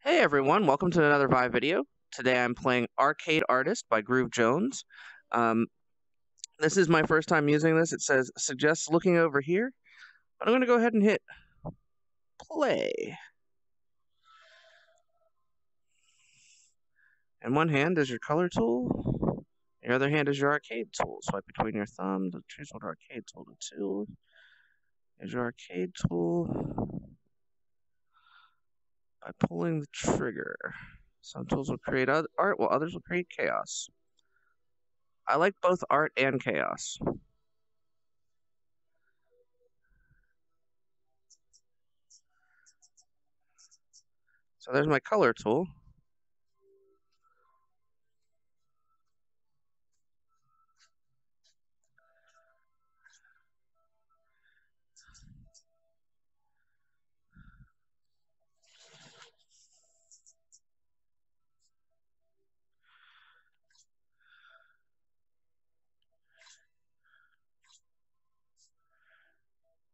Hey everyone, welcome to another Vive video. Today I'm playing Arcade Artist by Groove Jones. Um, this is my first time using this. It says, suggests looking over here, but I'm going to go ahead and hit play. In one hand is your color tool, your other hand is your arcade tool. Swipe between your thumb to choose what arcade tool to choose. Is your arcade tool by pulling the trigger. Some tools will create art while others will create chaos. I like both art and chaos. So there's my color tool.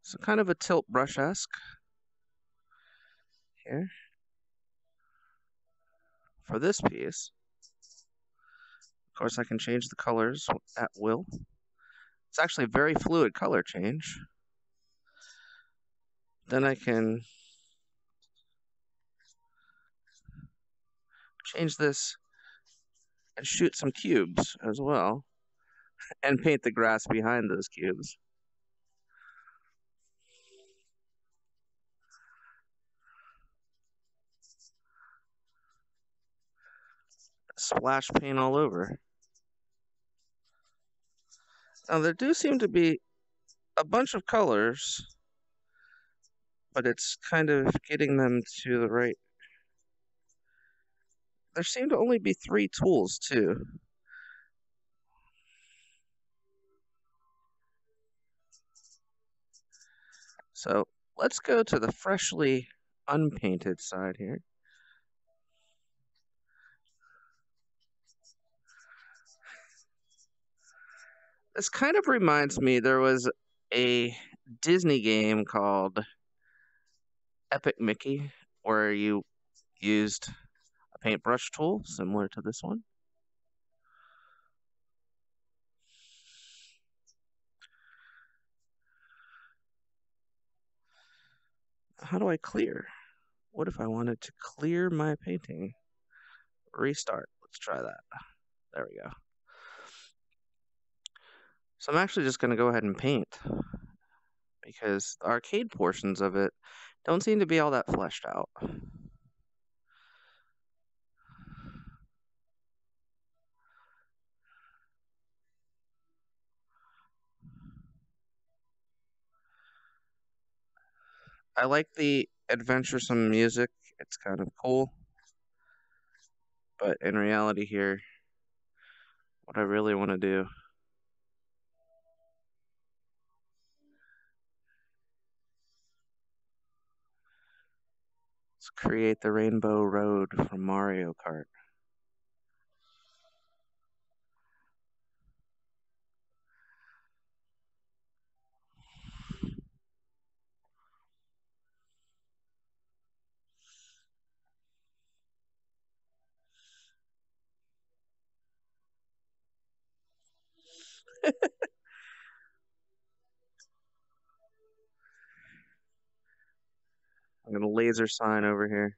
So kind of a tilt brush-esque here. For this piece, of course, I can change the colors at will. It's actually a very fluid color change. Then I can change this and shoot some cubes as well, and paint the grass behind those cubes. Splash paint all over. Now, there do seem to be a bunch of colors, but it's kind of getting them to the right. There seem to only be 3 tools, too. So let's go to the freshly unpainted side here. This kind of reminds me, there was a Disney game called Epic Mickey, where you used a paintbrush tool similar to this one. How do I clear? What if I wanted to clear my painting? Restart. Let's try that. There we go. So I'm actually just going to go ahead and paint, because the arcade portions of it don't seem to be all that fleshed out. I like the adventuresome music. It's kind of cool. But in reality here, what I really want to do is create the Rainbow Road from Mario Kart. I'm going to laser sign over here.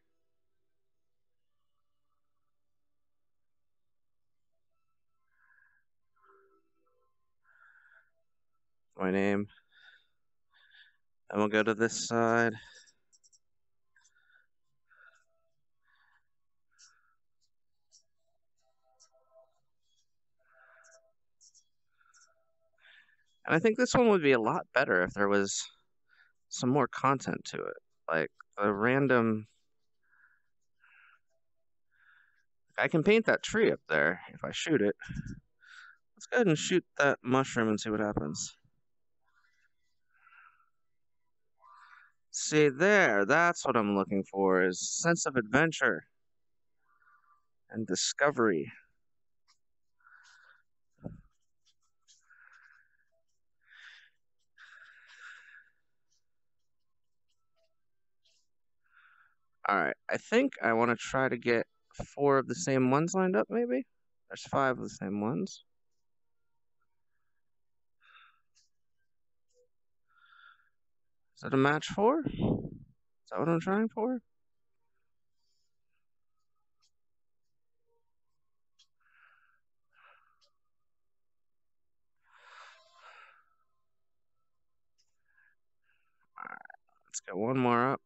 My name. And we'll go to this side. And I think this one would be a lot better if there was some more content to it. Like a random. I can paint that tree up there if I shoot it. Let's go ahead and shoot that mushroom and see what happens. See there, that's what I'm looking for, is sense of adventure and discovery. Alright, I think I want to try to get 4 of the same ones lined up, maybe? There's 5 of the same ones. Is that a match 4? Is that what I'm trying for? Alright, let's get one more up.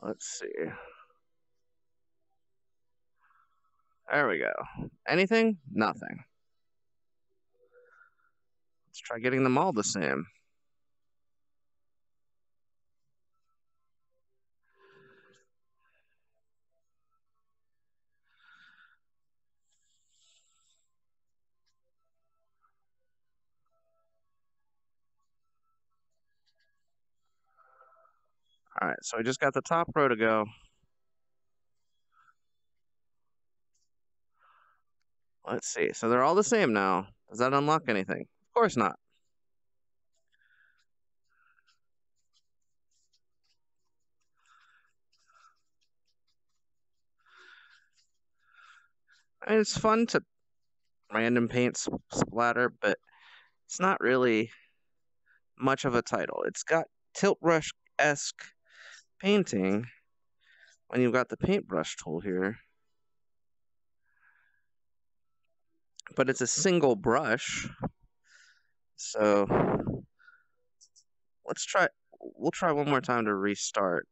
Let's see. There we go. Anything? Nothing. Let's try getting them all the same. Alright, so I just got the top row to go. Let's see. So they're all the same now. Does that unlock anything? Of course not. I mean, it's fun to random paint splatter, but it's not really much of a title. It's got tilt brush-esque painting when you've got the paintbrush tool here. But it's a single brush. So we'll try one more time to restart.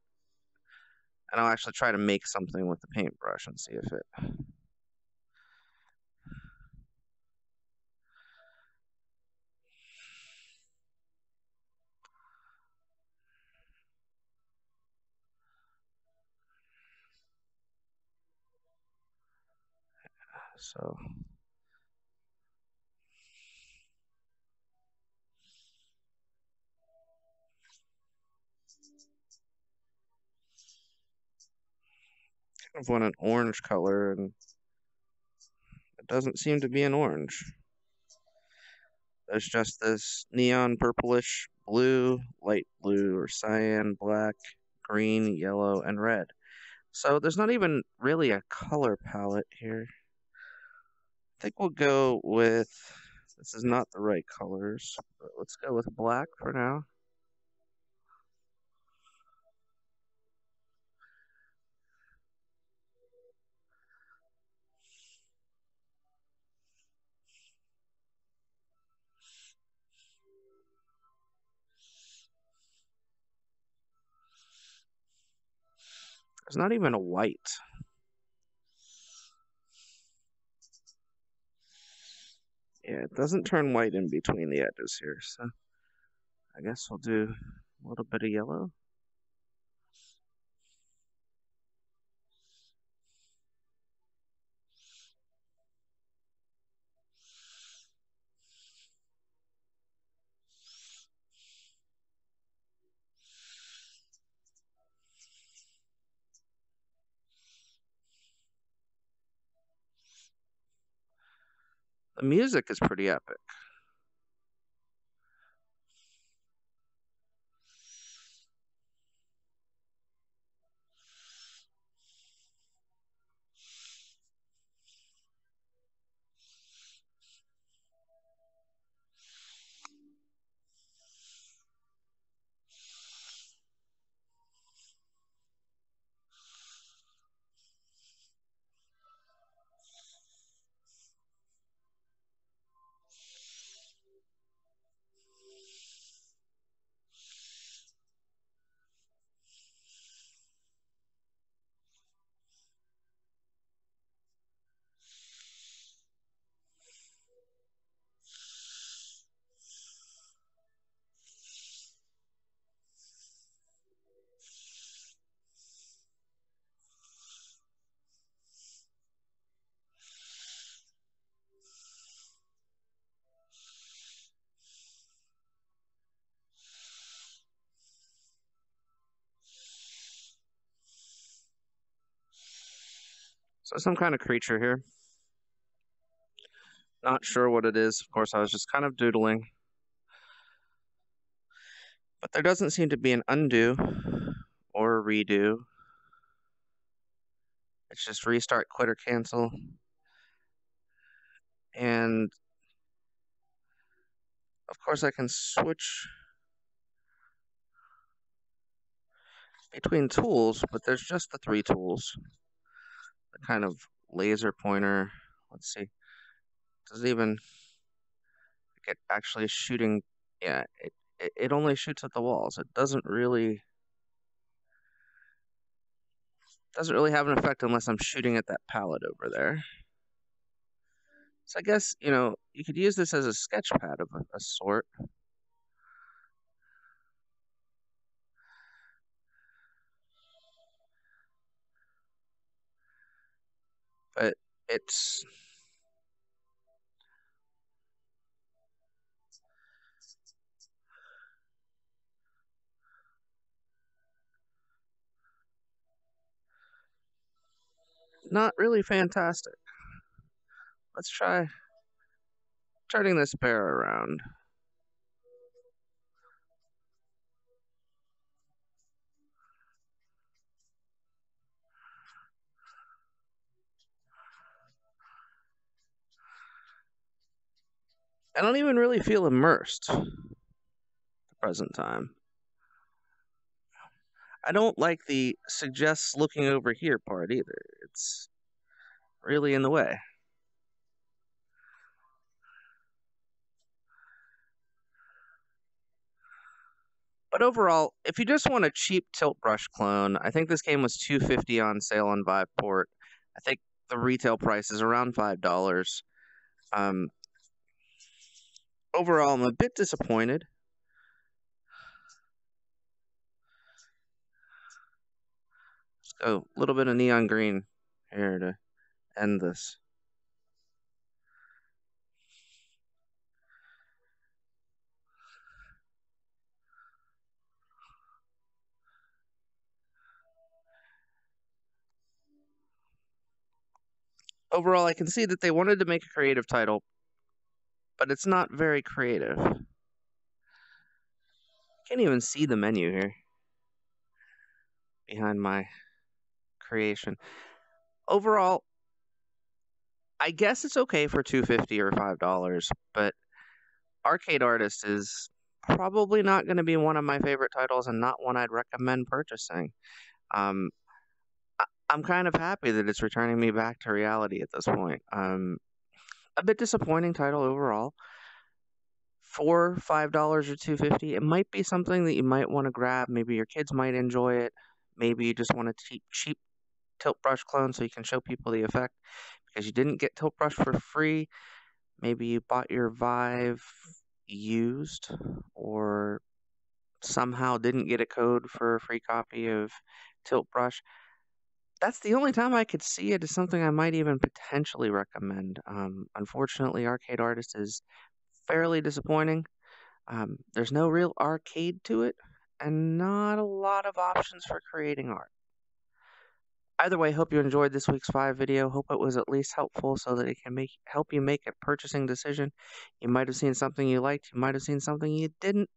And I'll actually try to make something with the paintbrush and see if it... So... kind of want an orange color, and it doesn't seem to be an orange. There's just this neon purplish blue, light blue, or cyan, black, green, yellow, and red. So there's not even really a color palette here. I think we'll go with, this is not the right colors, but let's go with black for now. There's not even a white. Yeah, it doesn't turn white in between the edges here, so I guess we'll do a little bit of yellow. The music is pretty epic. So some kind of creature here. Not sure what it is. Of course, I was just kind of doodling. But there doesn't seem to be an undo or a redo. It's just restart, quit, or cancel. And of course, I can switch between tools, but there's just the 3 tools. The kind of laser pointer. Let's see. Does it even get actually shooting? Yeah, it only shoots at the walls. It doesn't really have an effect unless I'm shooting at that pallet over there. So I guess, you could use this as a sketch pad of a sort. But it's not really fantastic. Let's try turning this pair around. I don't even really feel immersed at the present time. I don't like the suggests looking over here part either. It's really in the way. But overall, if you just want a cheap tilt brush clone, I think this game was $2.50 on sale on Viveport. I think the retail price is around $5. Overall, I'm a bit disappointed. Let's go a little bit of neon green here to end this. Overall, I can see that they wanted to make a creative title, but it's not very creative. Can't even see the menu here behind my creation. Overall, I guess it's okay for $2.50 or $5, but Arcade Artist is probably not going to be one of my favorite titles and not one I'd recommend purchasing. I'm kind of happy that it's returning me back to reality at this point. A bit disappointing title overall. For $5 or $2.50, it might be something that you might want to grab. Maybe your kids might enjoy it. Maybe you just want a cheap tilt brush clone so you can show people the effect because you didn't get tilt brush for free. Maybe you bought your Vive used or somehow didn't get a code for a free copy of tilt brush. That's the only time I could see it as something I might even potentially recommend. Unfortunately, Arcade Artist is fairly disappointing. There's no real arcade to it, and not a lot of options for creating art. Either way, hope you enjoyed this week's Vive video. Hope it was at least helpful so that it can help you make a purchasing decision. You might have seen something you liked, you might have seen something you didn't.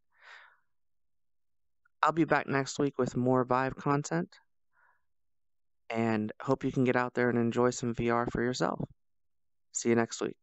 I'll be back next week with more Vive content, and hope you can get out there and enjoy some VR for yourself. See you next week.